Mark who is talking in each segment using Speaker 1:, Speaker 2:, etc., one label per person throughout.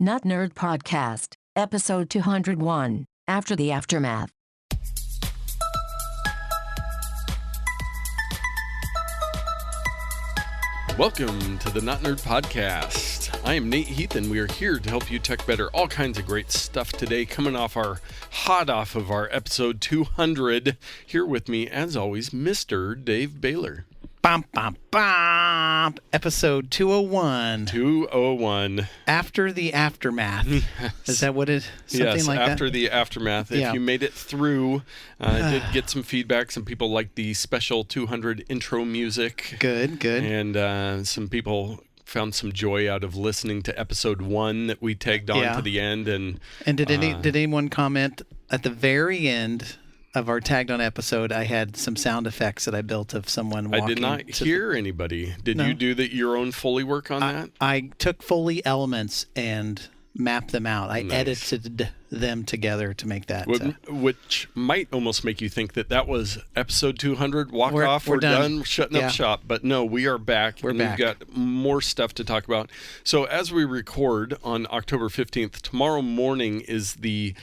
Speaker 1: Notnerd Podcast, Episode 201, After the Aftermath.
Speaker 2: Welcome to the Notnerd Podcast. I am Nate Heath, and we are here to help you tech better. All kinds of great stuff today, coming off of our episode 200. Here with me, as always, Mr. Dave Baylor.
Speaker 3: Bum, bum, bum. Episode 201.
Speaker 2: 201.
Speaker 3: After the Aftermath. Yes. Is that what it is? Something like that?
Speaker 2: After the Aftermath.
Speaker 3: Yeah.
Speaker 2: If you made it through, did get some feedback. Some people liked the special 200 intro music.
Speaker 3: Good.
Speaker 2: And some people found some joy out of listening to episode 1 that we tagged on to the end. And
Speaker 3: did anyone comment at the very end of our tagged on episode? I had some sound effects that I built of someone walking.
Speaker 2: I did not hear anybody. Did you do your own Foley work on that?
Speaker 3: I took Foley elements and mapped them out. I edited them together to make that.
Speaker 2: Which might almost make you think that was episode 200. We're done. Shutting up shop. But no, we are back. We've got more stuff to talk about. So as we record on October 15th, tomorrow morning is the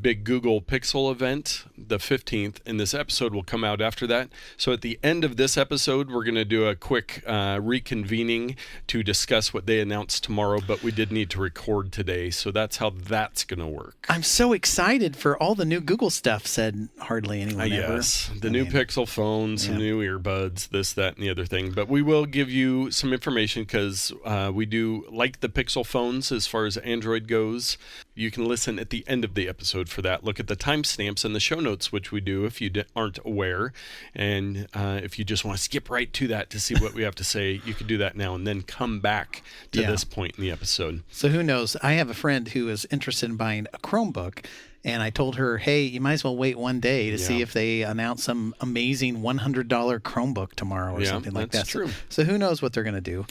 Speaker 2: big Google Pixel event, the 15th, and this episode will come out after that. So at the end of this episode, we're going to do a quick reconvening to discuss what they announced tomorrow, but we did need to record today. So that's how that's going to work.
Speaker 3: I'm so excited for all the new Google stuff, said hardly anyone ever.
Speaker 2: Yes, new Pixel phone, some new earbuds, this, that, and the other thing. But we will give you some information because we do like the Pixel phones as far as Android goes. You can listen at the end of the episode for that. Look at the timestamps and the show notes, which we do if you aren't aware. And if you just want to skip right to that to see what we have to say, you can do that now and then come back to this point in the episode.
Speaker 3: So who knows? I have a friend who is interested in buying a Chromebook, and I told her, hey, you might as well wait one day to see if they announce some amazing $100 Chromebook tomorrow or something like that.
Speaker 2: That's true.
Speaker 3: So who knows what they're going to do?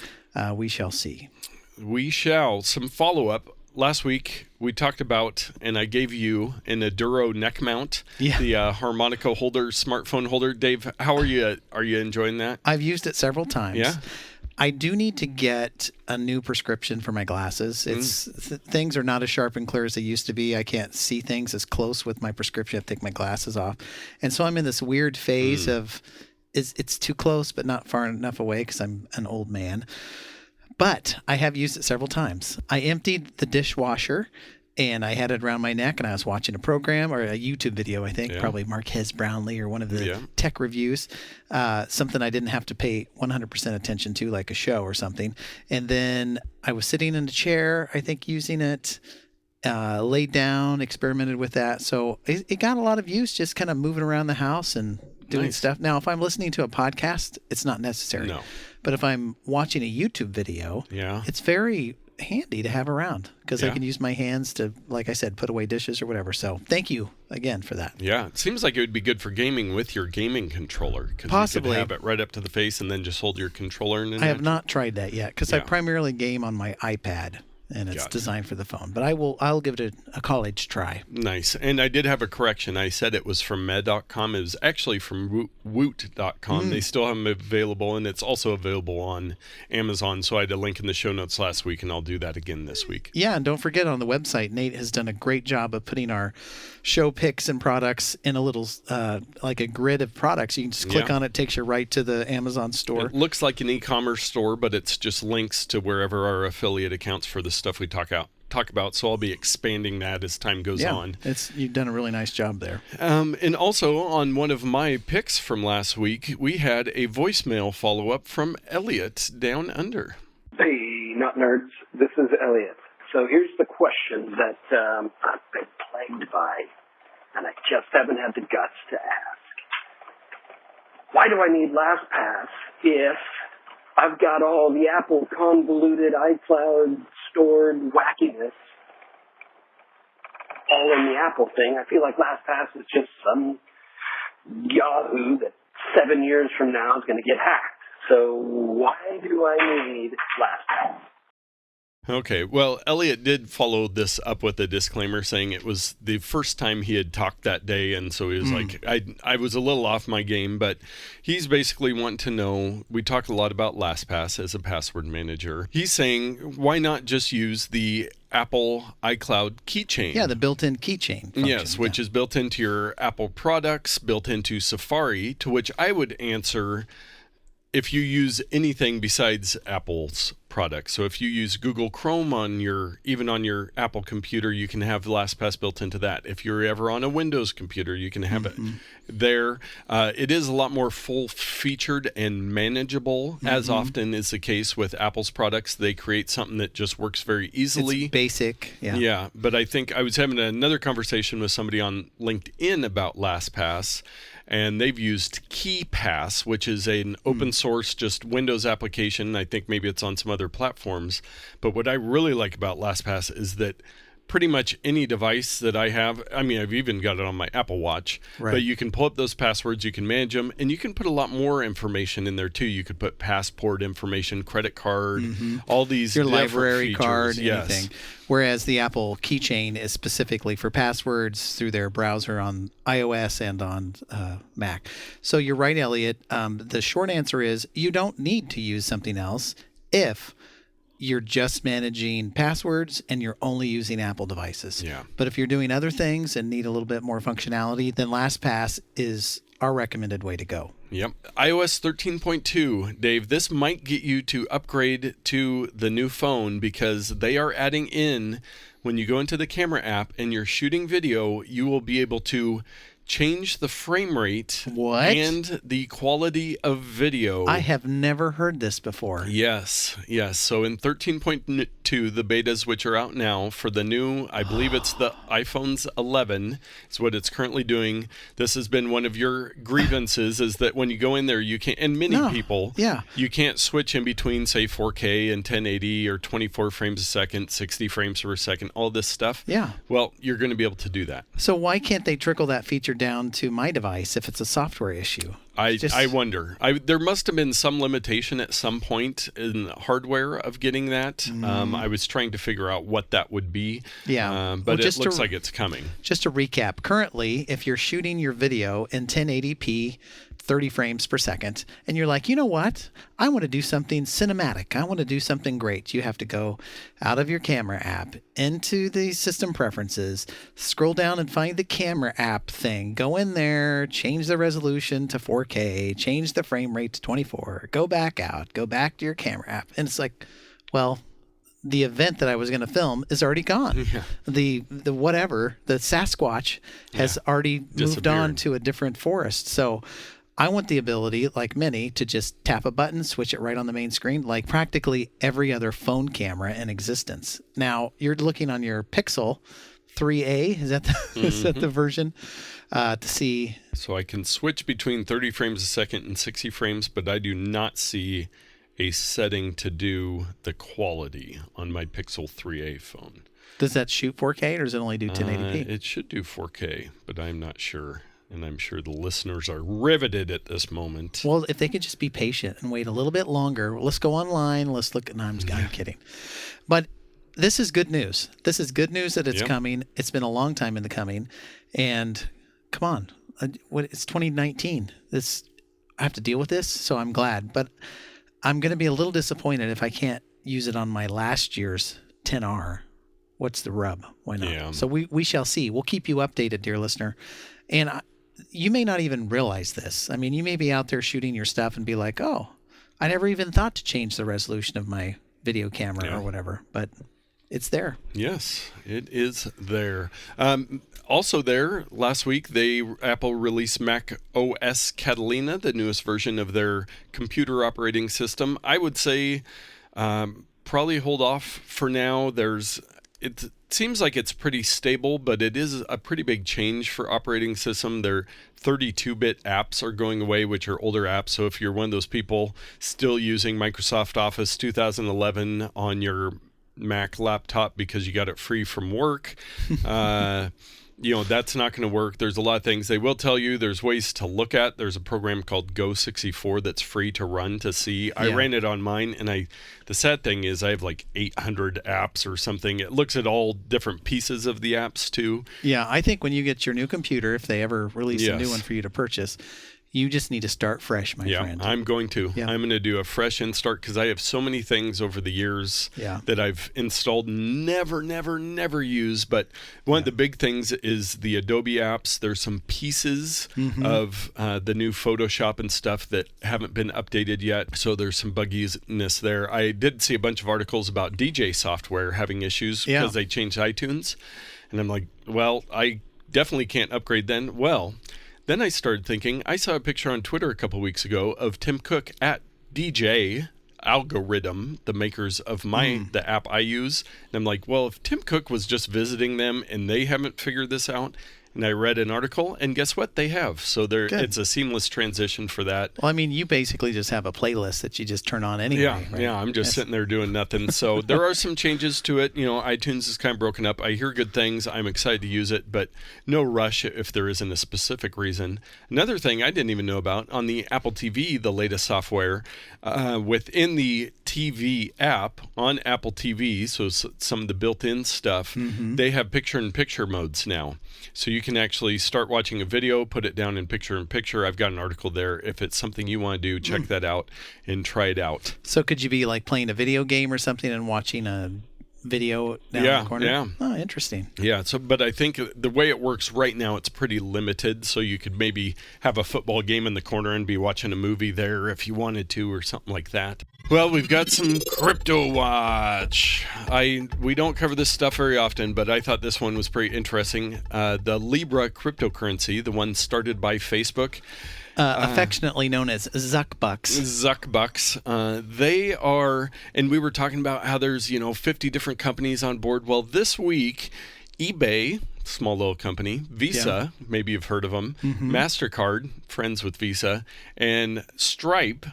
Speaker 3: We shall see.
Speaker 2: We shall. Some follow-up. Last week, we talked about, and I gave you an Aduro Neck Mount, the harmonica holder, smartphone holder. Dave, how are you? Are you enjoying that?
Speaker 3: I've used it several times.
Speaker 2: Yeah.
Speaker 3: I do need to get a new prescription for my glasses. Things are not as sharp and clear as they used to be. I can't see things as close with my prescription. I have to take my glasses off. And so I'm in this weird phase of it's too close but not far enough away because I'm an old man. But I have used it several times. I emptied the dishwasher and I had it around my neck and I was watching a program or a YouTube video, I think, probably Marquez Brownlee or one of the tech reviews, something I didn't have to pay 100% attention to, like a show or something. And then I was sitting in a chair, I think, using it, laid down, experimented with that. So it got a lot of use just kind of moving around the house and doing stuff. Now, if I'm listening to a podcast, it's not necessary.
Speaker 2: No.
Speaker 3: But if I'm watching a YouTube video, it's very handy to have around because I can use my hands to, like I said, put away dishes or whatever. So thank you again for that.
Speaker 2: Yeah, it seems like it would be good for gaming with your gaming controller.
Speaker 3: Possibly.
Speaker 2: You could have it right up to the face and then just hold your controller in it.
Speaker 3: I have not tried that yet because I primarily game on my iPad. And it's designed for the phone. But I'll give it a college try.
Speaker 2: Nice. And I did have a correction. I said it was from med.com. It was actually from Woot.com. They still have them available, and it's also available on Amazon. So I had a link in the show notes last week, and I'll do that again this week.
Speaker 3: Yeah, and don't forget on the website, Nate has done a great job of putting our show picks and products in a little, like a grid of products. You can just click on it, takes you right to the Amazon store.
Speaker 2: It looks like an e-commerce store, but it's just links to wherever our affiliate accounts for the stuff we talk about, so I'll be expanding that as time goes on.
Speaker 3: You've done a really nice job there.
Speaker 2: And also on one of my picks from last week, we had a voicemail follow-up from Elliot down under.
Speaker 4: Hey, not nerds. This is Elliot. So here's the question that I've been plagued by, and I just haven't had the guts to ask. Why do I need LastPass if I've got all the Apple convoluted iCloud stored wackiness all in the Apple thing? I feel like LastPass is just some Yahoo that 7 years from now is going to get hacked. So why do I need LastPass?
Speaker 2: Okay. Well, Elliot did follow this up with a disclaimer saying it was the first time he had talked that day. And so he was like, I was a little off my game, but he's basically wanting to know, we talk a lot about LastPass as a password manager. He's saying, why not just use the Apple iCloud keychain?
Speaker 3: Yeah, the built-in keychain function.
Speaker 2: Yes, which is built into your Apple products, built into Safari, to which I would answer, if you use anything besides Apple's products. So if you use Google Chrome even on your Apple computer, you can have LastPass built into that. If you're ever on a Windows computer, you can have it there. It is a lot more full-featured and manageable, as often is the case with Apple's products. They create something that just works very easily.
Speaker 3: It's basic. Yeah.
Speaker 2: Yeah, but I think I was having another conversation with somebody on LinkedIn about LastPass, and they've used KeyPass, which is an open source, just Windows application. I think maybe it's on some other platforms. But what I really like about LastPass is that pretty much any device that I have, I mean, I've even got it on my Apple Watch, but you can pull up those passwords, you can manage them, and you can put a lot more information in there too. You could put passport information, credit card, all these
Speaker 3: your library
Speaker 2: features.
Speaker 3: card,
Speaker 2: yes.
Speaker 3: anything. Whereas the Apple keychain is specifically for passwords through their browser on iOS and on Mac. So you're right, Elliot. The short answer is you don't need to use something else if you're just managing passwords and you're only using Apple devices.
Speaker 2: Yeah.
Speaker 3: But if you're doing other things and need a little bit more functionality, then LastPass is our recommended way to go.
Speaker 2: Yep. iOS 13.2, Dave, this might get you to upgrade to the new phone because they are adding in, when you go into the camera app and you're shooting video, you will be able to change the frame rate and the quality of video.
Speaker 3: I have never heard this before.
Speaker 2: Yes. So in 13.2, the betas, which are out now for the new, I believe it's the iPhone's 11, is what it's currently doing. This has been one of your grievances, is that when you go in there, you can't, and many people, you can't switch in between, say, 4K and 1080 or 24 frames a second, 60 frames per second, all this stuff.
Speaker 3: Yeah.
Speaker 2: Well, you're going to be able to do that.
Speaker 3: So why can't they trickle that feature down to my device if it's a software issue?
Speaker 2: I wonder. There must have been some limitation at some point in the hardware of getting that. I was trying to figure out what that would be.
Speaker 3: Yeah.
Speaker 2: But it looks like it's coming.
Speaker 3: Just to recap, currently, if you're shooting your video in 1080p, 30 frames per second, and you're like, you know what? I want to do something cinematic. I want to do something great. You have to go out of your camera app into the system preferences, scroll down and find the camera app thing. Go in there, change the resolution to 4K, change the frame rate to 24, go back out, go back to your camera app. And it's like, well, the event that I was going to film is already gone. Yeah. The Sasquatch has already moved on to a different forest. So I want the ability, like many, to just tap a button, switch it right on the main screen, like practically every other phone camera in existence. Now, you're looking on your Pixel 3a, is that the version, to see.
Speaker 2: So I can switch between 30 frames a second and 60 frames, but I do not see a setting to do the quality on my Pixel 3a phone.
Speaker 3: Does that shoot 4K or does it only do 1080p?
Speaker 2: It should do 4K, but I'm not sure. And I'm sure the listeners are riveted at this moment.
Speaker 3: Well, if they could just be patient and wait a little bit longer, let's go online. Let's look. No, I'm kidding. But this is good news. This is good news that it's coming. It's been a long time in the coming. And come on, it's 2019. I have to deal with this, so I'm glad. But I'm going to be a little disappointed if I can't use it on my last year's 10R. What's the rub? Why not? Yeah. So we shall see. We'll keep you updated, dear listener. And you may not even realize this. I mean, you may be out there shooting your stuff and be like, oh, I never even thought to change the resolution of my video camera or whatever. But it's there.
Speaker 2: Yes, it is there. Also there, last week, Apple released macOS Catalina, the newest version of their computer operating system. I would say probably hold off for now. It seems like it's pretty stable, but it is a pretty big change for operating system. Their 32-bit apps are going away, which are older apps. So if you're one of those people still using Microsoft Office 2011 on your Mac laptop because you got it free from work, that's not going to work. There's a lot of things. They will tell you there's ways to look at. There's a program called Go64 that's free to run to see. I ran it on mine, and the sad thing is I have like 800 apps or something. It looks at all different pieces of the apps too.
Speaker 3: Yeah, I think when you get your new computer, if they ever release a new one for you to purchase, you just need to start fresh, my friend.
Speaker 2: Yeah, I'm going to. Yeah. I'm going to do a fresh install because I have so many things over the years that I've installed, never used. But one of the big things is the Adobe apps. There's some pieces of the new Photoshop and stuff that haven't been updated yet. So there's some bugginess there. I did see a bunch of articles about DJ software having issues because they changed iTunes. And I'm like, well, I definitely can't upgrade then. Well, then I started thinking, I saw a picture on Twitter a couple weeks ago of Tim Cook at DJ Algorithm, the makers of the app I use. And I'm like, well, if Tim Cook was just visiting them and they haven't figured this out, and I read an article, and guess what? They have. So it's a seamless transition for that.
Speaker 3: Well, I mean, you basically just have a playlist that you just turn on anyway.
Speaker 2: Yeah,
Speaker 3: right?
Speaker 2: yeah. I'm just sitting there doing nothing. So there are some changes to it. iTunes is kind of broken up. I hear good things. I'm excited to use it, but no rush if there isn't a specific reason. Another thing I didn't even know about, on the Apple TV, the latest software, within the TV app on Apple TV, so some of the built-in stuff, they have picture-in-picture modes now. So you can actually start watching a video, put it down in picture-in-picture. I've got an article there. If it's something you want to do, check that out and try it out.
Speaker 3: So could you be like playing a video game or something and watching a video down in the corner?
Speaker 2: Yeah.
Speaker 3: Oh, interesting.
Speaker 2: Yeah. So, but I think the way it works right now, it's pretty limited. So you could maybe have a football game in the corner and be watching a movie there if you wanted to, or something like that. Well, we've got some Cryptowatch. We don't cover this stuff very often, but I thought this one was pretty interesting. The Libra cryptocurrency, the one started by Facebook.
Speaker 3: Affectionately known as Zuckbucks.
Speaker 2: They are, and we were talking about how there's, 50 different companies on board. Well, this week, eBay, small little company, Visa, maybe you've heard of them, Mastercard, friends with Visa, and Stripe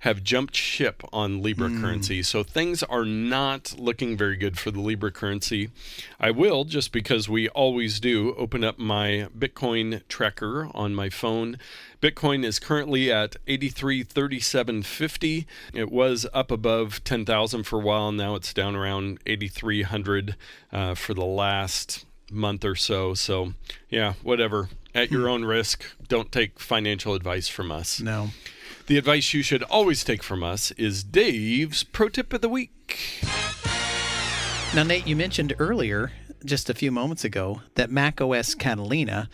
Speaker 2: have jumped ship on Libra currency. So things are not looking very good for the Libra currency. I will, just because we always do, open up my Bitcoin tracker on my phone. Bitcoin is currently at 83.3750. It was up above 10,000 for a while. Now it's down around 8,300 for the last month or so. So yeah, whatever. At your own risk. Don't take financial advice from us.
Speaker 3: No.
Speaker 2: The advice you should always take from us is Dave's Pro Tip of the Week.
Speaker 3: Now, Nate, you mentioned earlier, just a few moments ago, that macOS Catalina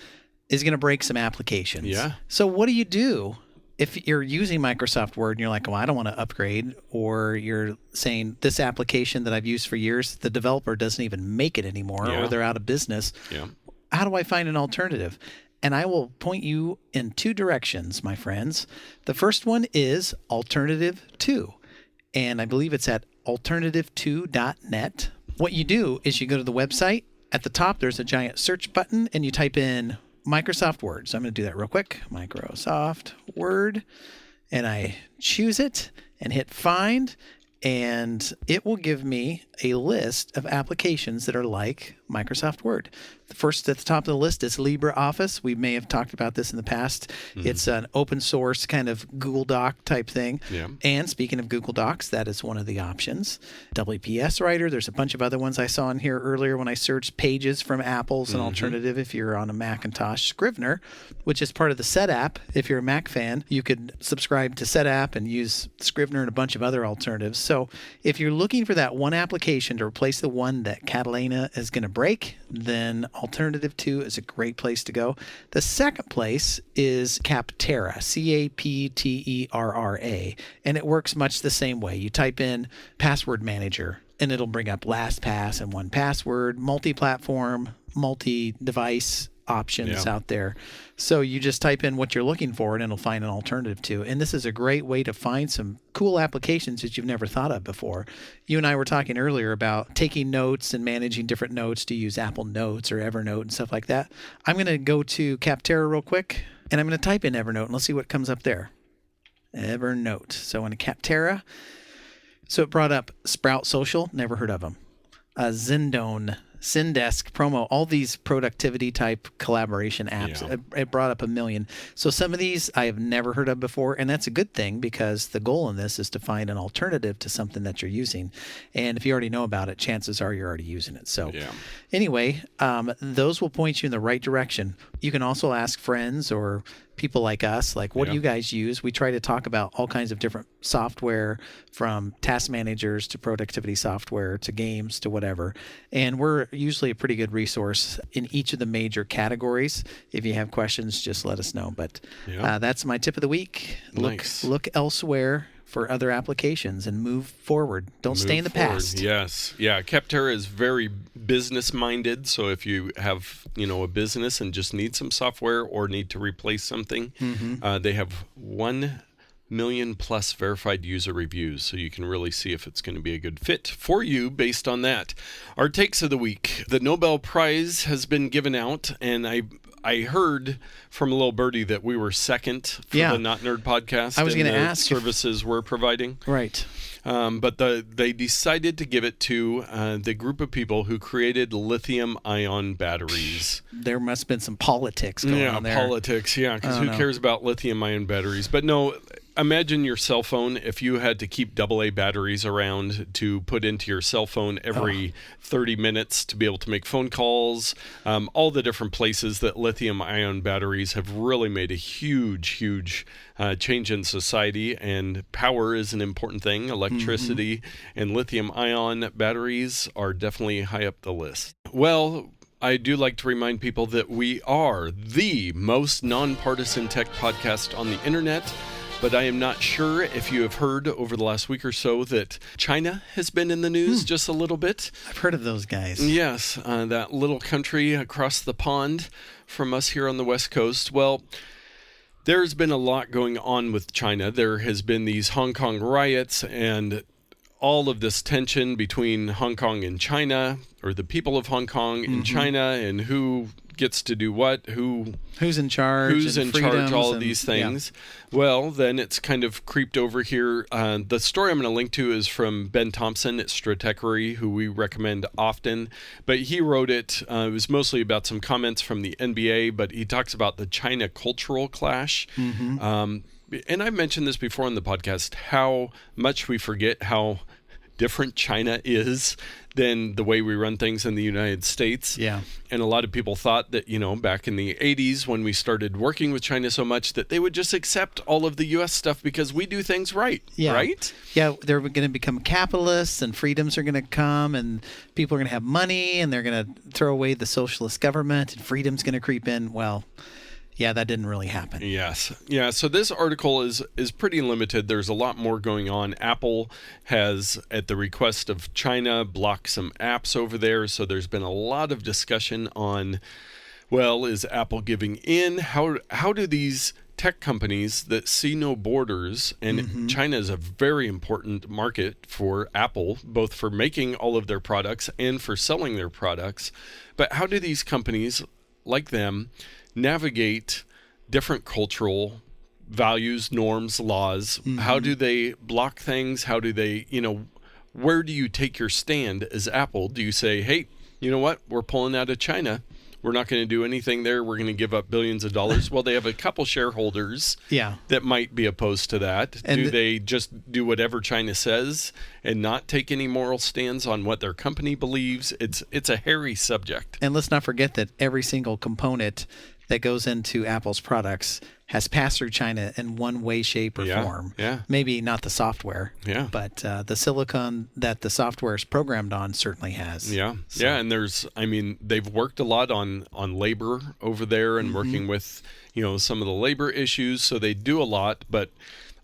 Speaker 3: is going to break some applications.
Speaker 2: Yeah.
Speaker 3: So what do you do if you're using Microsoft Word and you're like, well, I don't want to upgrade, or you're saying this application that I've used for years, the developer doesn't even make it anymore, or they're out of business.
Speaker 2: Yeah.
Speaker 3: How do I find an alternative? And I will point you in two directions, my friends. The first one is Alternative 2, and I believe it's at alternative2.net. What you do is you go to the website. At the top, there's a giant search button, and you type in Microsoft Word. So I'm going to do that real quick. Microsoft Word. And I choose it and hit Find, and it will give me a list of applications that are like Microsoft Word. The first at the top of the list is LibreOffice. We may have talked about this in the past. It's an open source kind of Google Doc type thing.
Speaker 2: Yeah.
Speaker 3: And speaking of Google Docs, that is one of the options. WPS Writer, there's a bunch of other ones I saw in here earlier when I searched Pages from Apple's an alternative if you're on a Macintosh. Scrivener, which is part of the Set app. If you're a Mac fan, you could subscribe to Set app and use Scrivener and a bunch of other alternatives. So if you're looking for that one application to replace the one that Catalina is going to break, then Alternative 2 is a great place to go. The second place is Capterra, Capterra, and it works much the same way. You type in password manager, and it'll bring up LastPass and 1Password, multi-platform, multi-device options out there. So you just type in what you're looking for, and it'll find an alternative to. And this is a great way to find some cool applications that you've never thought of before. You and I were talking earlier about taking notes and managing different notes to use Apple Notes or Evernote and stuff like that. I'm going to go to Capterra real quick, and I'm going to type in Evernote, and let's see what comes up there. Evernote. So in Capterra, so it brought up Sprout Social, never heard of them. Zendone, Zendesk, Promo, all these productivity type collaboration apps.
Speaker 2: Yeah.
Speaker 3: It brought up 1 million. So some of these I have never heard of before, and that's a good thing because the goal in this is to find an alternative to something that you're using. And if you already know about it, chances are you're already using it. So anyway, those will point you in the right direction. You can also ask friends or people like us, like, what do you guys use? We try to talk about all kinds of different software, from task managers to productivity software to games to whatever. And we're usually a pretty good resource in each of the major categories. If you have questions, just let us know. But that's my tip of the week. Look elsewhere for other applications and move forward. Don't stay in the past.
Speaker 2: Yes. Yeah. Capterra is very business minded. So if you have, a business and just need some software or need to replace something, they have 1 million plus verified user reviews. So you can really see if it's going to be a good fit for you based on that. Our takes of the week. The Nobel Prize has been given out, and I heard from a little birdie that we were second for the Not Nerd podcast.
Speaker 3: I was going to ask
Speaker 2: services we're providing.
Speaker 3: Right.
Speaker 2: But they decided to give it to the group of people who created lithium-ion batteries.
Speaker 3: There must have been some politics going on there.
Speaker 2: Politics, because who cares about lithium-ion batteries? But no, imagine your cell phone if you had to keep AA batteries around to put into your cell phone every 30 minutes to be able to make phone calls. All the different places that lithium-ion batteries have really made a huge change in society, and power is an important thing. Electricity and lithium-ion batteries are definitely high up the list. Well, I do like to remind people that we are the most nonpartisan tech podcast on the internet. But I am not sure if you have heard over the last week or so that China has been in the news just a little bit.
Speaker 3: I've heard of those guys.
Speaker 2: Yes, that little country across the pond from us here on the West Coast. Well, there's been a lot going on with China. There has been these Hong Kong riots and all of this tension between Hong Kong and China, or the people of Hong Kong and China, and who gets to do what, who's in charge, all of these things. Well, then it's kind of creeped over here. The story I'm going to link to is from Ben Thompson at Stratechery, who we recommend often, but he wrote it. It was mostly about some comments from the NBA, but he talks about the China cultural clash. And I've mentioned this before on the podcast, how much we forget how different China is than the way we run things in the United States.
Speaker 3: Yeah.
Speaker 2: And a lot of people thought that, back in the 80s when we started working with China so much, that they would just accept all of the U.S. stuff because we do things right. Right?
Speaker 3: Yeah, they're going to become capitalists and freedoms are going to come and people are going to have money and they're going to throw away the socialist government and freedom's going to creep in. Well, yeah, that didn't really happen.
Speaker 2: Yes. Yeah, so this article is pretty limited. There's a lot more going on. Apple has, at the request of China, blocked some apps over there. So there's been a lot of discussion on, well, is Apple giving in? How do these tech companies that see no borders, and China is a very important market for Apple, both for making all of their products and for selling their products, but how do these companies like them navigate different cultural values, norms, laws? How do they block things? How do they, where do you take your stand as Apple? Do you say, hey, you know what? We're pulling out of China. We're not going to do anything there. We're going to give up billions of dollars. Well, they have a couple shareholders that might be opposed to that. And do they just do whatever China says and not take any moral stands on what their company believes? It's a hairy subject.
Speaker 3: And let's not forget that every single component that goes into Apple's products has passed through China in one way, shape, or form.
Speaker 2: Yeah.
Speaker 3: Maybe not the software.
Speaker 2: Yeah.
Speaker 3: But the silicon that the software is programmed on certainly has.
Speaker 2: Yeah. So. Yeah. And they've worked a lot on labor over there and working with, some of the labor issues. So they do a lot, but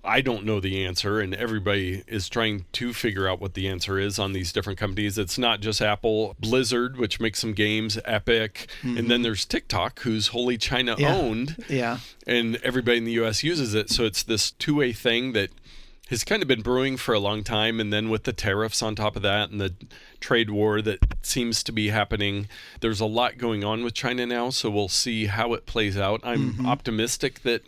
Speaker 2: I don't know the answer, and everybody is trying to figure out what the answer is on these different companies. It's not just Apple. Blizzard, which makes some games, Epic, and then there's TikTok, who's wholly China-owned, and everybody in the U.S. uses it. So it's this two-way thing that has kind of been brewing for a long time, and then with the tariffs on top of that and the trade war that seems to be happening, there's a lot going on with China now, so we'll see how it plays out. I'm optimistic that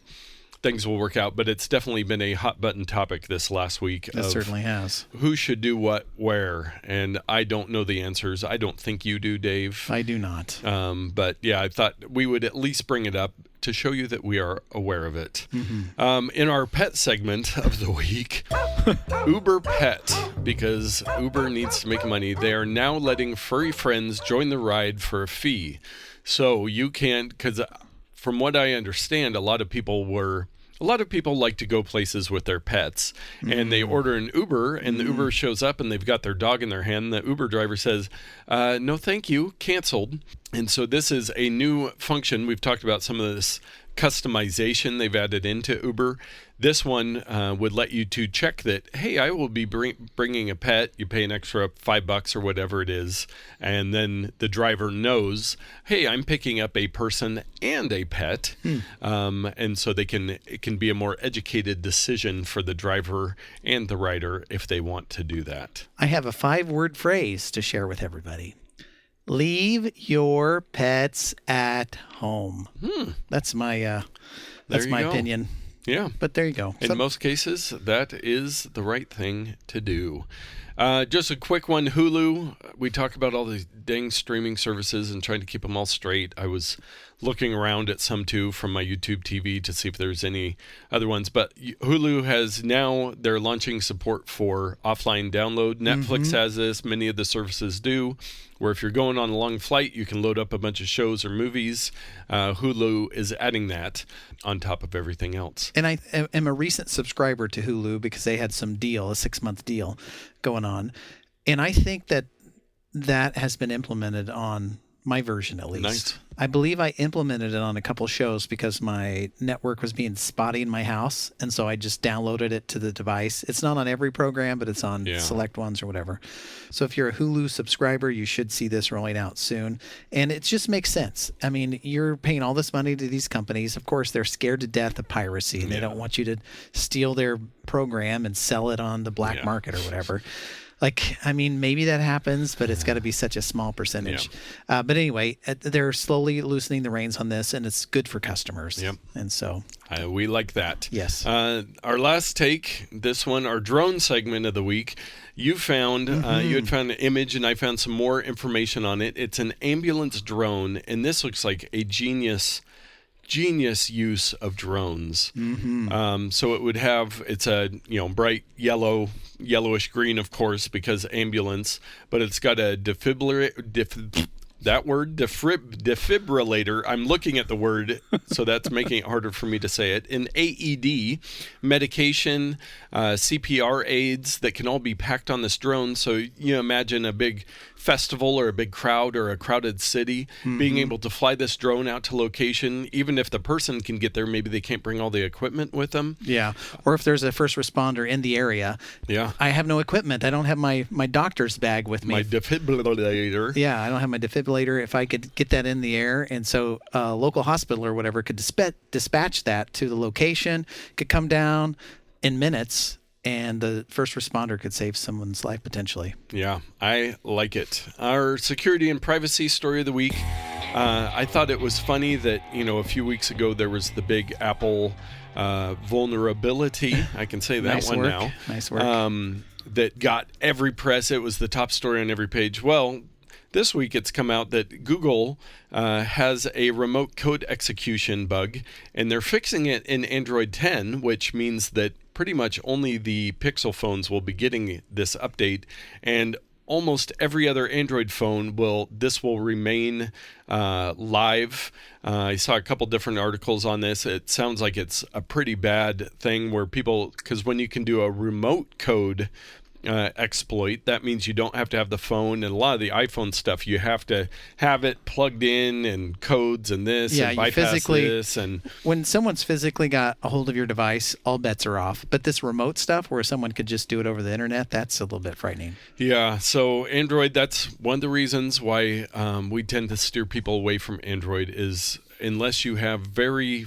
Speaker 2: things will work out. But it's definitely been a hot button topic this last week.
Speaker 3: It certainly has.
Speaker 2: Who should do what where, and I don't know the answers. I don't think you do, Dave.
Speaker 3: I do not.
Speaker 2: But yeah, I thought we would at least bring it up to show you that we are aware of it. In our pet segment of the week, Uber Pet, because Uber needs to make money, they are now letting furry friends join the ride for a fee. So you can't, because from what I understand, a lot of people like to go places with their pets, and they order an Uber, and the Uber shows up, and they've got their dog in their hand. The Uber driver says, no, thank you, canceled. And so this is a new function. We've talked about some of this customization they've added into Uber. This one would let you to check that, hey, I will be bringing a pet. You pay an extra $5 or whatever it is. And then the driver knows, hey, I'm picking up a person and a pet. And so it can be a more educated decision for the driver and the rider if they want to do that.
Speaker 3: I have a 5-word phrase to share with everybody. Leave your pets at home. That's my opinion.
Speaker 2: Yeah.
Speaker 3: But there you go.
Speaker 2: In most cases, that is the right thing to do. Just a quick one, Hulu. We talk about all these dang streaming services and trying to keep them all straight. I was looking around at some too from my YouTube TV to see if there's any other ones. But Hulu has now, they're launching support for offline download. Netflix has this. Many of the services do, where if you're going on a long flight, you can load up a bunch of shows or movies. Hulu is adding that on top of everything else.
Speaker 3: And I am a recent subscriber to Hulu because they had some deal, a 6-month deal going on. And I think that has been implemented on my version, at least.
Speaker 2: Nice.
Speaker 3: I believe I implemented it on a couple shows because my network was being spotty in my house, and so I just downloaded it to the device. It's not on every program, but it's on select ones or whatever. So if you're a Hulu subscriber, you should see this rolling out soon. And it just makes sense. I mean, you're paying all this money to these companies. Of course, they're scared to death of piracy, and they don't want you to steal their program and sell it on the black market or whatever. Like, I mean, maybe that happens, but it's got to be such a small percentage. But anyway, they're slowly loosening the reins on this, and it's good for customers. And so
Speaker 2: we like that.
Speaker 3: Yes.
Speaker 2: Our last take, this one, our drone segment of the week. You found you had found an image, and I found some more information on it. It's an ambulance drone, and this looks like a genius use of drones. So it would have, it's a bright yellowish green, of course, because ambulance, but it's got a defibrillator. I'm looking at the word, so that's making it harder for me to say it. An AED, medication, CPR aids that can all be packed on this drone. So you imagine a big festival or a big crowd or a crowded city being able to fly this drone out to location. Even if the person can get there, maybe they can't bring all the equipment with them.
Speaker 3: Yeah. Or if there's a first responder in the area. Yeah. I have no equipment. I don't have my doctor's bag with me.
Speaker 2: My defibrillator.
Speaker 3: Yeah, I don't have my defibrillator. If I could get that in the air, and so a local hospital or whatever could dispatch that to the location, could come down in minutes, and the first responder could save someone's life potentially.
Speaker 2: Yeah, I like it. Our security and privacy story of the week. I thought it was funny that, a few weeks ago there was the big Apple vulnerability. I can say that one now.
Speaker 3: Nice work.
Speaker 2: That got every press. It was the top story on every page. Well, this week it's come out that Google has a remote code execution bug, and they're fixing it in Android 10, which means that pretty much only the Pixel phones will be getting this update, and almost every other Android phone will remain live. I saw a couple different articles on this. It sounds like it's a pretty bad thing where because when you can do a remote code exploit, that means you don't have to have the phone, and a lot of the iPhone stuff you have to have it plugged in and codes and this and bypass this. And
Speaker 3: when someone's physically got a hold of your device, all bets are off. But this remote stuff where someone could just do it over the internet, that's a little bit frightening.
Speaker 2: Yeah, so Android, that's one of the reasons why we tend to steer people away from Android, is unless you have very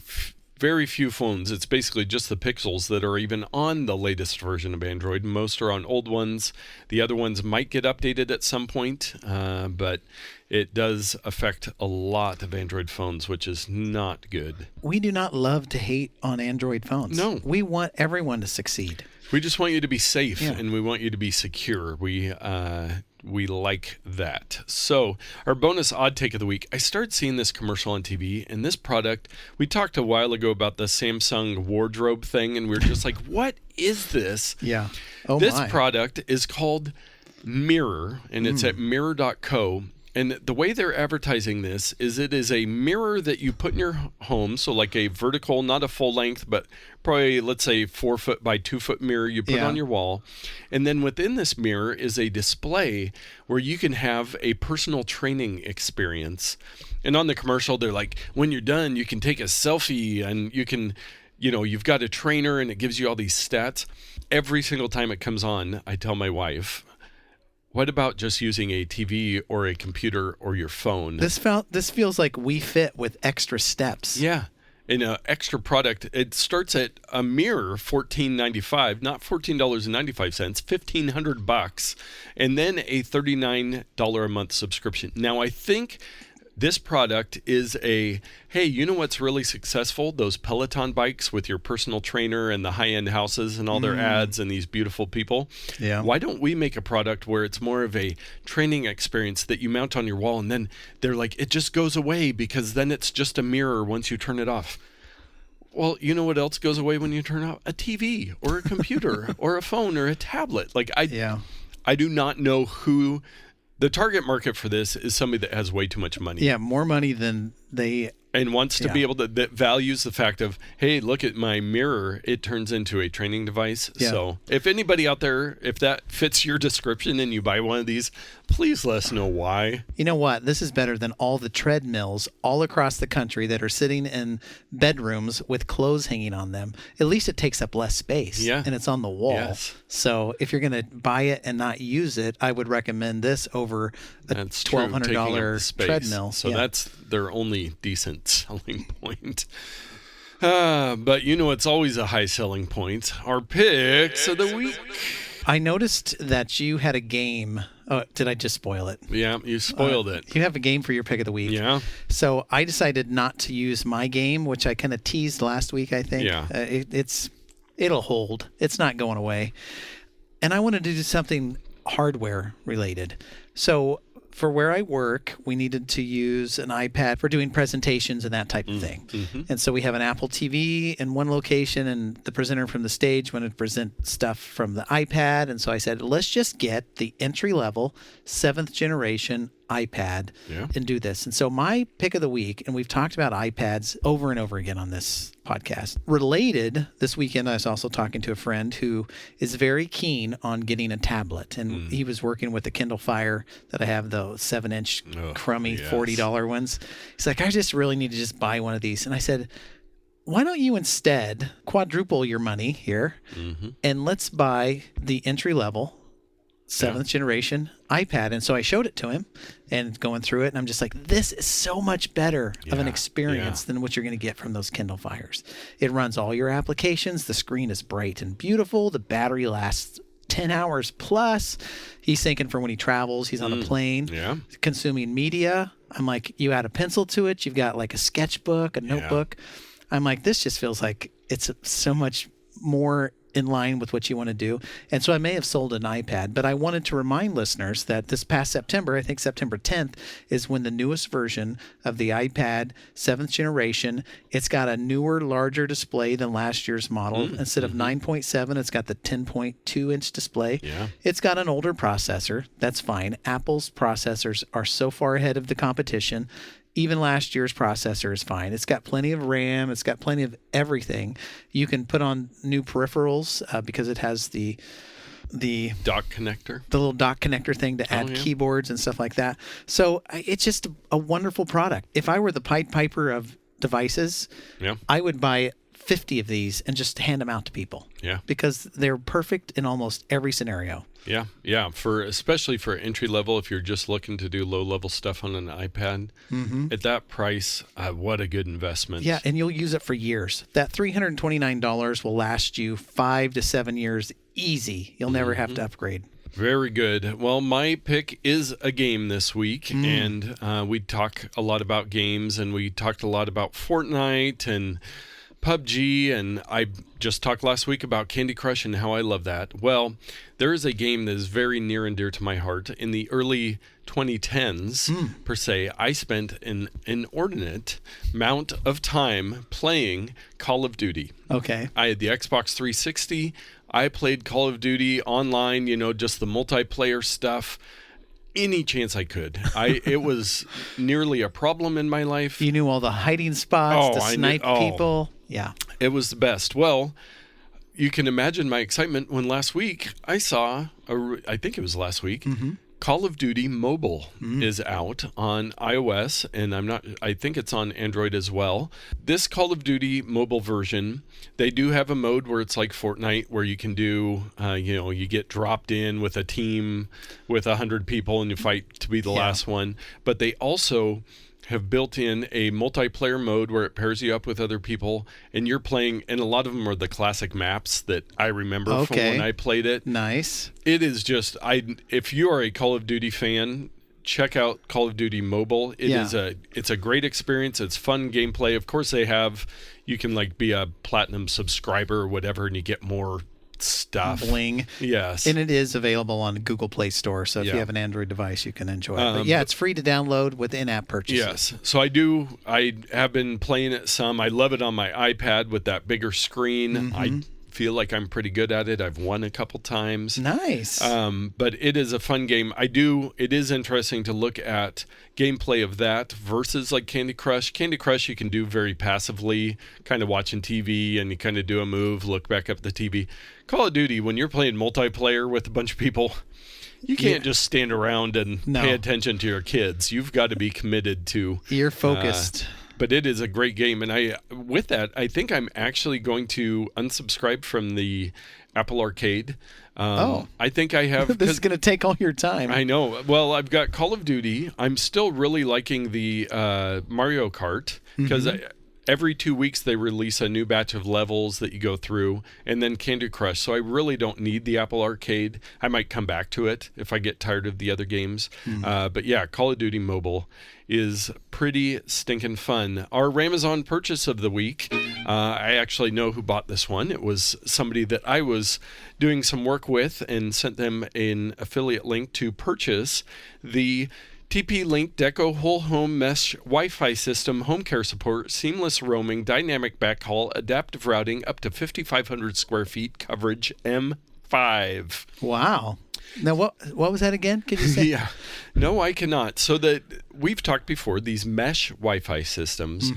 Speaker 2: few phones. It's basically just the Pixels that are even on the latest version of Android. Most are on old ones. The other ones might get updated at some point, but it does affect a lot of Android phones, which is not good.
Speaker 3: We do not love to hate on Android phones.
Speaker 2: No.
Speaker 3: We want everyone to succeed.
Speaker 2: We just want you to be safe, and we want you to be secure. We like that. So our bonus odd take of the week, I started seeing this commercial on TV, and this product, we talked a while ago about the Samsung wardrobe thing, and we were just like, what is this?
Speaker 3: Yeah.
Speaker 2: This product is called Mirror, and it's at mirror.co. And the way they're advertising this is it is a mirror that you put in your home. So like a vertical, not a full length, but probably, let's say 4 foot by 2 foot mirror you put on your wall. And then within this mirror is a display where you can have a personal training experience. And on the commercial, they're like, when you're done, you can take a selfie and you can, you've got a trainer and it gives you all these stats. Every single time it comes on, I tell my wife, what about just using a TV or a computer or your phone?
Speaker 3: This feels like We Fit with extra steps.
Speaker 2: Yeah. In an extra product, it starts at a mirror, $14.95, not $14.95, $1,500, and then a $39 a month subscription. Now, I think this product is hey, you know what's really successful? Those Peloton bikes with your personal trainer and the high-end houses and all their ads and these beautiful people.
Speaker 3: Yeah.
Speaker 2: Why don't we make a product where it's more of a training experience that you mount on your wall, and then they're like, it just goes away because then it's just a mirror once you turn it off. Well, you know what else goes away when you turn off? A TV or a computer or a phone or a tablet. I do not know who. The target market for this is somebody that has way too much money.
Speaker 3: Yeah, more money than they...
Speaker 2: And wants to be able to, that values the fact of, hey, look at my mirror. It turns into a training device. Yeah. So if anybody out there, if that fits your description and you buy one of these, please let us know why.
Speaker 3: You know what? This is better than all the treadmills all across the country that are sitting in bedrooms with clothes hanging on them. At least it takes up less space.
Speaker 2: Yeah.
Speaker 3: And it's on the wall.
Speaker 2: Yes.
Speaker 3: So if you're going to buy it and not use it, I would recommend this over a $1,200 treadmill.
Speaker 2: So that's their only decent selling point. But it's always a high selling point. Our picks of the week.
Speaker 3: I noticed that you had a game. Oh, did I just spoil it?
Speaker 2: Yeah, you spoiled it.
Speaker 3: You have a game for your pick of the week.
Speaker 2: Yeah.
Speaker 3: So I decided not to use my game, which I kind of teased last week, I think.
Speaker 2: Yeah.
Speaker 3: It'll hold. It's not going away. And I wanted to do something hardware related. So for where I work, we needed to use an iPad for doing presentations and that type of thing. Mm-hmm. And so we have an Apple TV in one location, and the presenter from the stage wanted to present stuff from the iPad. And so I said, let's just get the entry-level 7th generation iPad and do this. And so my pick of the week, and we've talked about iPads over and over again on this podcast. Related, this weekend I was also talking to a friend who is very keen on getting a tablet. And he was working with the Kindle Fire that I have, the 7-inch crummy $40 ones. He's like, I just really need to just buy one of these. And I said, why don't you instead quadruple your money here and let's buy the entry level 7th generation iPad. And so I showed it to him and going through it, and I'm just like, this is so much better of an experience than what you're going to get from those Kindle Fires. It runs all your applications. The screen is bright and beautiful. The battery lasts 10 hours plus. He's thinking for when he travels, he's on a plane, consuming media. I'm like, you add a pencil to it. You've got like a sketchbook, a notebook. I'm like, this just feels like it's so much more in line with what you want to do. And so I may have sold an iPad, but I wanted to remind listeners that this past September, I think September 10th, is when the newest version of the iPad 7th generation, it's got a newer, larger display than last year's model. Instead of 9.7, it's got the 10.2 inch display. It's got an older processor. That's fine. Apple's processors are so far ahead of the competition. Even last year's processor is fine. It's got plenty of RAM. It's got plenty of everything. You can put on new peripherals because it has the
Speaker 2: dock connector,
Speaker 3: the little dock connector thing to add keyboards and stuff like that. So it's just a wonderful product. If I were the Pied Piper of devices, I would buy 50 of these and just hand them out to people. Because they're perfect in almost every scenario. Especially for entry level, if you're just looking to do low level stuff on an iPad at that price, what a good investment. Yeah, and you'll use it for years. That $329 will last you 5 to 7 years easy. You'll never have to upgrade.
Speaker 2: Very good. Well, my pick is a game this week, and we talk a lot about games, and we talked a lot about Fortnite and PUBG, and I just talked last week about Candy Crush and how I love that. Well, there is a game that is very near and dear to my heart. In the early 2010s, per se, I spent an inordinate amount of time playing Call of Duty.
Speaker 3: Okay.
Speaker 2: I had the Xbox 360. I played Call of Duty online, just the multiplayer stuff. Any chance I could. It was nearly a problem in my life.
Speaker 3: You knew all the hiding spots to snipe people. Yeah.
Speaker 2: It was the best. Well, you can imagine my excitement when last week I saw, I think it was last week, Call of Duty Mobile is out on iOS, and I think it's on Android as well. This Call of Duty mobile version, they do have a mode where it's like Fortnite, where you can do, you get dropped in with a team with 100 people and you fight to be the last one. But they also have built in a multiplayer mode where it pairs you up with other people, and you're playing, and a lot of them are the classic maps that I remember from when I played it.
Speaker 3: Nice.
Speaker 2: It is just, if you are a Call of Duty fan, check out Call of Duty Mobile. It's a great experience. It's fun gameplay. Of course, you can be a platinum subscriber or whatever, and you get more stuff.
Speaker 3: Bling.
Speaker 2: Yes.
Speaker 3: And it is available on Google Play Store, so if you have an Android device, you can enjoy it. But it's free to download with in-app purchases.
Speaker 2: Yes. So I have been playing it some. I love it on my iPad with that bigger screen. I feel like I'm pretty good at it. I've won a couple times.
Speaker 3: Nice.
Speaker 2: But it is a fun game. It is interesting to look at gameplay of that versus like Candy Crush. Candy Crush you can do very passively, kind of watching TV, and you kind of do a move, look back up the TV. Call of Duty, when you're playing multiplayer with a bunch of people, you can't just stand around and pay attention to your kids. You've got to be committed to...
Speaker 3: You're focused.
Speaker 2: But it is a great game, and I think I'm actually going to unsubscribe from the Apple Arcade. I think I have...
Speaker 3: This is going to take all your time.
Speaker 2: I know. Well, I've got Call of Duty. I'm still really liking the Mario Kart, because every 2 weeks they release a new batch of levels that you go through, and then Candy Crush. So I really don't need the Apple Arcade. I might come back to it if I get tired of the other games. But yeah, Call of Duty Mobile is pretty stinking fun. Our Ramazon purchase of the week, I actually know who bought this one. It was somebody that I was doing some work with and sent them an affiliate link to purchase the TP-Link Deco Whole Home Mesh Wi-Fi System, Home Care Support, Seamless Roaming, Dynamic Backhaul, Adaptive Routing, up to 5,500 square feet, coverage M5.
Speaker 3: Wow. Now, what was that again? Can you say?
Speaker 2: Yeah. No, I cannot. So we've talked before, these mesh Wi-Fi systems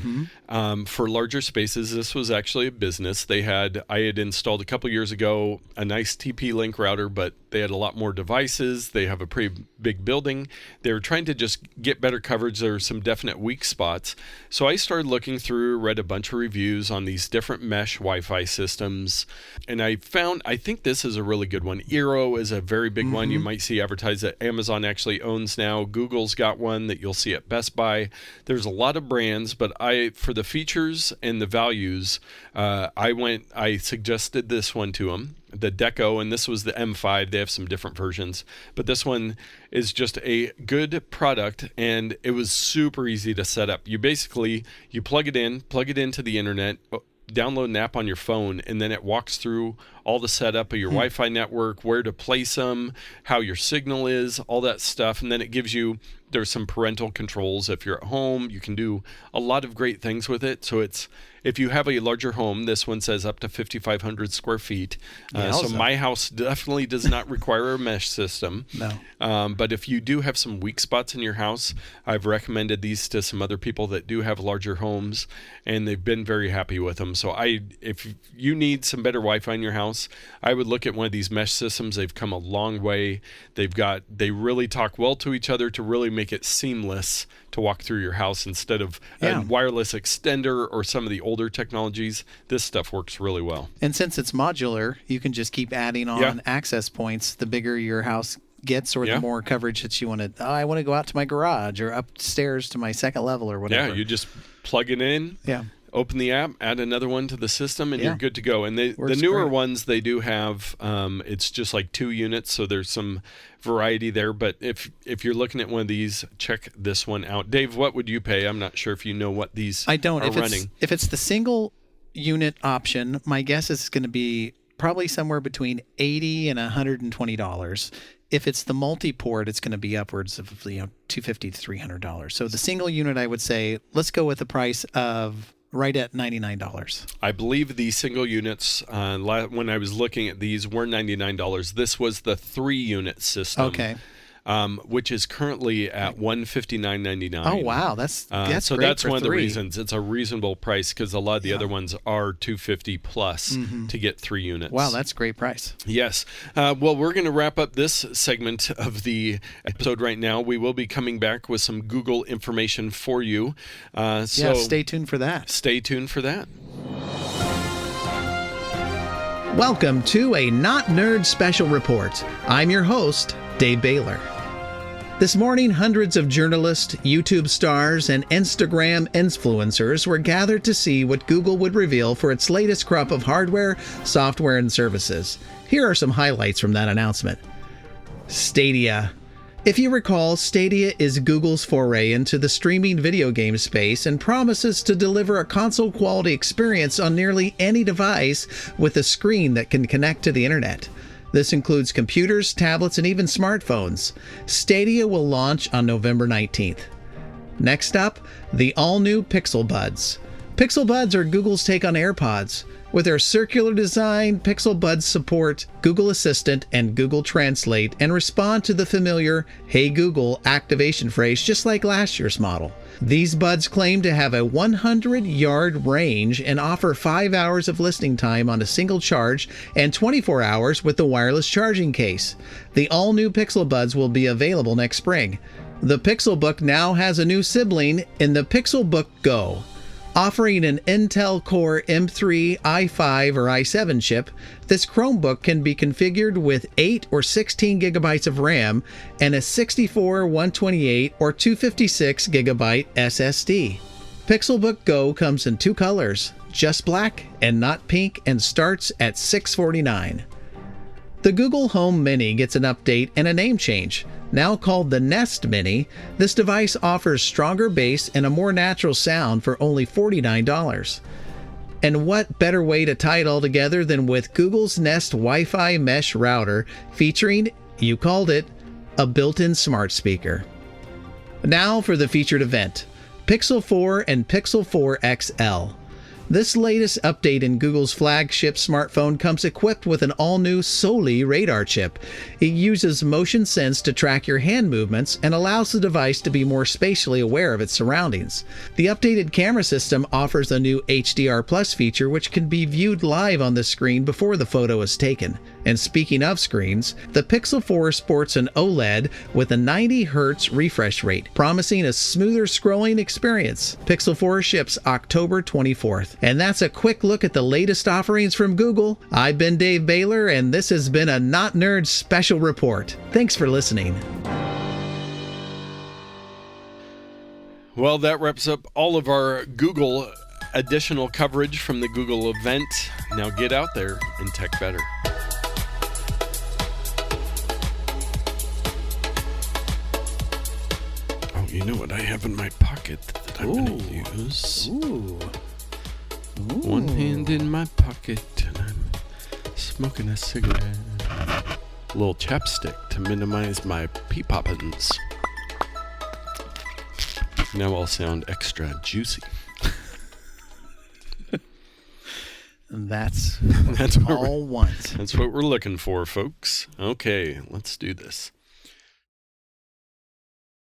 Speaker 2: for larger spaces. This was actually a business. I had installed a couple years ago a nice TP-Link router, but they had a lot more devices. They have a pretty big building. They were trying to just get better coverage. There were some definite weak spots. So I started looking through, read a bunch of reviews on these different mesh Wi-Fi systems, and I think this is a really good one. Eero is a very big one. You might see advertised that Amazon actually owns now. Google's got one that you'll see at Best Buy. There's a lot of brands, but for the features and the values, I suggested this one to them, the Deco, and this was the M5. They have some different versions, but this one is just a good product, and it was super easy to set up. You plug it into the internet, download an app on your phone, and then it walks through all the setup of your Wi-Fi network, where to place them, how your signal is, all that stuff. And then it gives you, there's some parental controls. If you're at home, you can do a lot of great things with it. So if you have a larger home, this one says up to 5,500 square feet. So my house definitely does not require a mesh system.
Speaker 3: No.
Speaker 2: But if you do have some weak spots in your house, I've recommended these to some other people that do have larger homes, and they've been very happy with them. So if you need some better Wi-Fi in your house, I would look at one of these mesh systems. They've come a long way. They really talk well to each other to really make it seamless to walk through your house instead of a wireless extender or some of the older technologies. This stuff works really well.
Speaker 3: And since it's modular, you can just keep adding on access points the bigger your house gets, or the more coverage that you want to. I want to go out to my garage or upstairs to my second level or whatever.
Speaker 2: Yeah, you just plug it in.
Speaker 3: Yeah.
Speaker 2: Open the app, add another one to the system, and
Speaker 3: Yeah.
Speaker 2: you're good to go. And the
Speaker 3: Works
Speaker 2: newer
Speaker 3: great.
Speaker 2: ones, they do have, it's just like 2 units, so there's some variety there. But if you're looking at one of these, check this one out. Dave, what would you pay? I'm not sure if you know what these
Speaker 3: I don't.
Speaker 2: are running.
Speaker 3: If it's the single unit option, my guess is it's going to be probably somewhere between $80 and $120. If it's the multi-port, it's going to be upwards of $250 to $300. So the single unit, I would say, let's go with the price of right at $99.
Speaker 2: I believe the single units, when I was looking at these, were $99. This was the 3-unit system.
Speaker 3: Okay.
Speaker 2: Which is currently at $159.99.
Speaker 3: Oh wow, that's
Speaker 2: so
Speaker 3: great
Speaker 2: that's
Speaker 3: for
Speaker 2: one of the
Speaker 3: 3.
Speaker 2: reasons it's a reasonable price, because a lot of the other ones are $250 plus to get 3 units.
Speaker 3: Wow, that's a great price.
Speaker 2: Yes. Well, we're going to wrap up this segment of the episode right now. We will be coming back with some Google information for you. So
Speaker 3: stay tuned for that.
Speaker 2: Stay tuned for that.
Speaker 3: Welcome to a Not Nerd Special Report. I'm your host, Dave Baylor. This morning, hundreds of journalists, YouTube stars, and Instagram influencers were gathered to see what Google would reveal for its latest crop of hardware, software, and services. Here are some highlights from that announcement. Stadia. If you recall, Stadia is Google's foray into the streaming video game space and promises to deliver a console-quality experience on nearly any device with a screen that can connect to the internet. This includes computers, tablets, and even smartphones. Stadia will launch on November 19th. Next up, the all-new Pixel Buds. Pixel Buds are Google's take on AirPods. With their circular design, Pixel Buds support Google Assistant and Google Translate and respond to the familiar "Hey Google" activation phrase just like last year's model. These buds claim to have a 100-yard range and offer 5 hours of listening time on a single charge and 24 hours with the wireless charging case. The all-new Pixel Buds will be available next spring. The Pixelbook now has a new sibling in the Pixelbook Go. Offering an Intel Core M3, i5, or i7 chip, this Chromebook can be configured with 8 or 16 gigabytes of RAM and a 64, 128, or 256 gigabyte SSD. Pixelbook Go comes in 2 colors, just black and not pink, and starts at $649. The Google Home Mini gets an update and a name change. Now called the Nest Mini, this device offers stronger bass and a more natural sound for only $49. And what better way to tie it all together than with Google's Nest Wi-Fi mesh router featuring, you called it, a built-in smart speaker. Now for the featured event, Pixel 4 and Pixel 4 XL. This latest update in Google's flagship smartphone comes equipped with an all-new Soli radar chip. It uses motion sense to track your hand movements and allows the device to be more spatially aware of its surroundings. The updated camera system offers a new HDR Plus feature which can be viewed live on the screen before the photo is taken. And speaking of screens, the Pixel 4 sports an OLED with a 90 Hz refresh rate, promising a smoother scrolling experience. Pixel 4 ships October 24th. And that's a quick look at the latest offerings from Google. I've been Dave Baylor, and this has been a Not Nerd Special Report. Thanks for listening.
Speaker 2: Well, that wraps up all of our Google additional coverage from the Google event. Now get out there and tech better. Oh, you know what I have in my pocket that I'm going to use? One hand in my pocket and I'm smoking a cigarette. A little chapstick to minimize my pee-poppins. Now I'll sound extra juicy.
Speaker 3: That's
Speaker 2: what
Speaker 3: all want.
Speaker 2: That's what we're looking for, folks. Okay, let's do this.